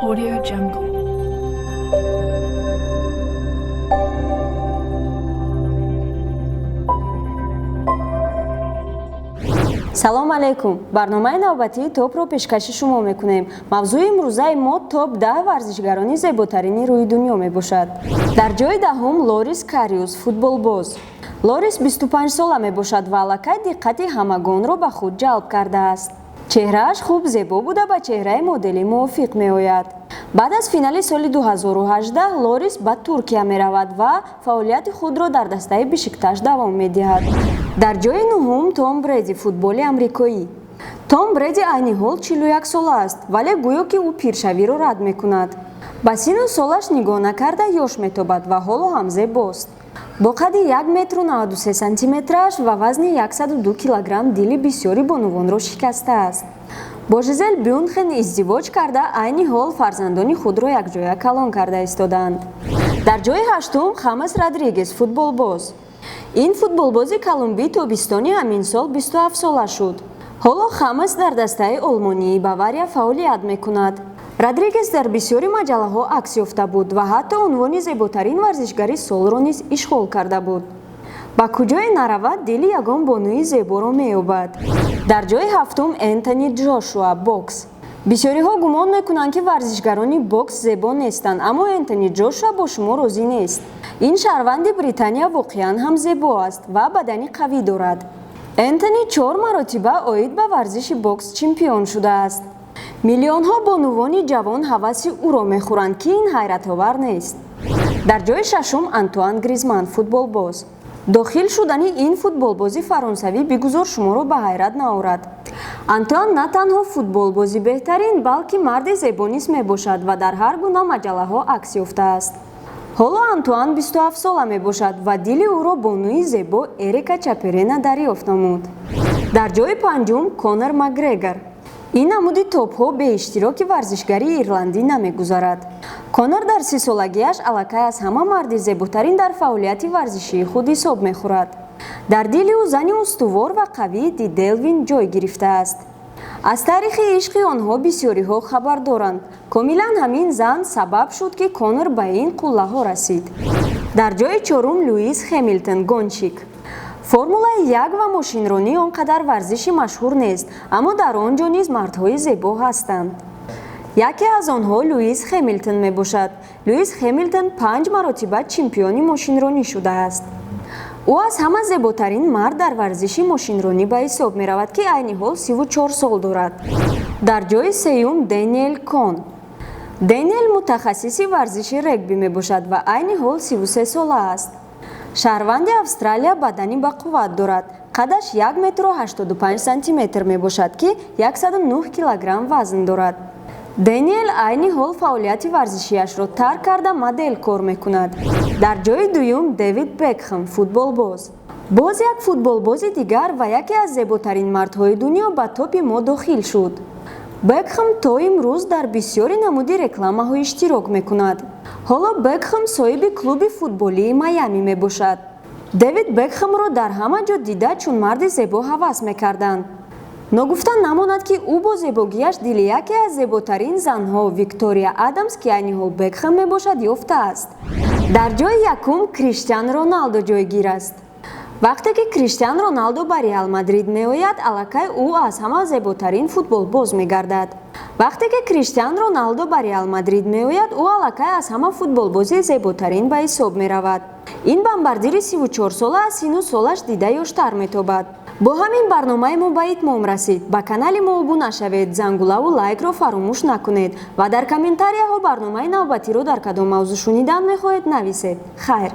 РАИ. салом алейкум. барномаи навбатии топро пешкаши шумо мекунем. мавзӯи имрӯзаи мо топ 10 варзишгарони зеботарини рӯи дунё мебошад. дар ҷойи даҳум лорис кариус, футболбоз. лорис 25 сола мебошад ва аллакай диққати ҳамагонро ба худ ҷалб кардааст. чеҳрааш хуб зебо буда ба чеҳраи модели мувофиқ меояд. баъд аз финали соли 2018 лорис ба туркия меравад ва фаъолияти худро дар дастаи бишикташ давом медиҳад. дар ҷойи нуҳум том бреди, футболи амрикоӣ. том бреди айни ҳол 41 сола аст, вале гӯё ки ӯ пиршавиро рад мекунад. ба сину солаш нигоҳ накарда ёш метобад ва ҳоло ҳам зебост. бо қадди 1,93 сантиметраш ва вазни 102 килограмм дили бисёри бонувонро шикастааст. бо Жизел Бюнхен издивоҷ карда айни ҳол фарзандони худро якҷоя калон карда истодаанд. дар ҷойи ҳаштум Хамес Родригес, футболбоз. ин футболбози колумбии тобистони ҳамин сол 27 сола шуд. ҳоло Хамес дар дастаи олмонии Бавария фаъолият мекунад. Родригес дар бисёри маҷаллаҳо акс ёфта буд ва ҳатто унвони зеботарин варзишгари солро низ ишғол карда буд. ба куҷое наравад, дили ягон бонуи зеборо меёбад. дар ҷойи ҳафтум Энтони Джошуа, бокс. бисёриҳо гумон мекунанд ки варзишгарони бокс зебо нестанд, аммо Энтони Джошуа бо шумо розӣ нест. ин шаҳрванди Британия воқеан ҳам зебо аст ва бадани қавӣ дорад. Энтони 4 маротиба оид ба варзиши бокс чемпион шудааст. миллионҳо бонувони ҷавон ҳаваси ӯро мехӯранд, ки ин ҳайратовар нест. дар ҷойи шашум Антуан Гризман, футболбоз. дохил шудани ин футболбози фаронсавӣ бигузор шуморо ба ҳайрат наорад. Антуан на танҳо футболбози беҳтарин, балки марди зебо низ мебошад ва дар ҳар гуна маҷаллаҳо акс ёфтааст. ҳоло Антуан 27 сола мебошад ва дили ӯро бонуи зебо Эрика Чаперена дарёфт намуд. дар ҷойи панҷум Конор Макгрегор. ин намуди топҳо бе иштироки варзишгари ирландӣ намегузарад. Конор дар 30-солагиаш аллакай аз ҳама марди зеботарин дар фаъолияти варзишии худ ҳисоб мехӯрад. дар дили ӯ зани устувор ва қавии Ди Делвин ҷой гирифтааст. аз таърихи ишқи онҳо бисёриҳо хабар доранд. комилан ҳамин зан сабаб шуд, ки Конор ба ин қуллаҳо расид. дар ҷойи чорум Луис Хэмилтон, гонщик. формулаи 1 ва мошинронӣ он қадар варзиши машҳур нест, аммо дар он ҷо низ мардҳои зебо ҳастанд. яке аз онҳо Луис Хэмилтон мебошад. Луис Хэмилтон 5 маротиба чемпиони мошинронӣ шудааст. ӯ аз ҳама зеботарин мард дар варзиши мошинронӣ ба ҳисоб меравад, ки айни ҳол 34 сол дорад. дар ҷойи сеюм Дэниел Кон. Дэниел мутахассиси варзиши регби мебошад ва айни ҳол 33 сола аст. шаҳрванди Австралия бадани бақувват дорад. қадаш 1,85 сантиметр мебошад, ки 109 килограмм вазн дорад. Дэниел айни ҳол фаъолияти варзишиашро тарк карда модел кор мекунад. дар ҷойи дуюм Дэвид Бекхэм, футболбоз. боз як футболбози дигар ва яке аз зеботарин мардҳои дунё ба топи мо дохил шуд. Бекхэм то имрӯз дар бисёри намуди рекламаҳо иштирок мекунад. ҳоло Бекхэм соҳиби клуби футболии Майами мебошад. Дэвид Бекхэмро дар ҳама ҷо дида чун марди зебо ҳавас мекарданд. ногуфта намонад, ки ӯ бо зебогиаш дили яке аз зеботарин занҳо Виктория Адамс, ки айни ҳол Бекхэм мебошад, ёфтааст. дар ҷойи якум Криштиану Роналдо ҷойгир аст. вақте ки Криштиану Роналдо ба Реал Мадрид меояд, аллакай ӯ аз ҳама зеботарин футболбоз мегардад. вақте ки Криштиану Роналдо ба Реал Мадрид меояд, ӯ аллакай аз ҳама футболбози зеботарин ба ҳисоб меравад. ин бамбардири 34 сола аз сину солаш дида ёштар метобад. бо ҳамин барномаи мо ба итмом расид. ба канали мо обуна шавед, зангулаву лайкро фаромӯш накунед ва дар комментарияҳо барномаи навбатиро дар кадом мавзӯъ шунидан мехоҳед нависед. хайр.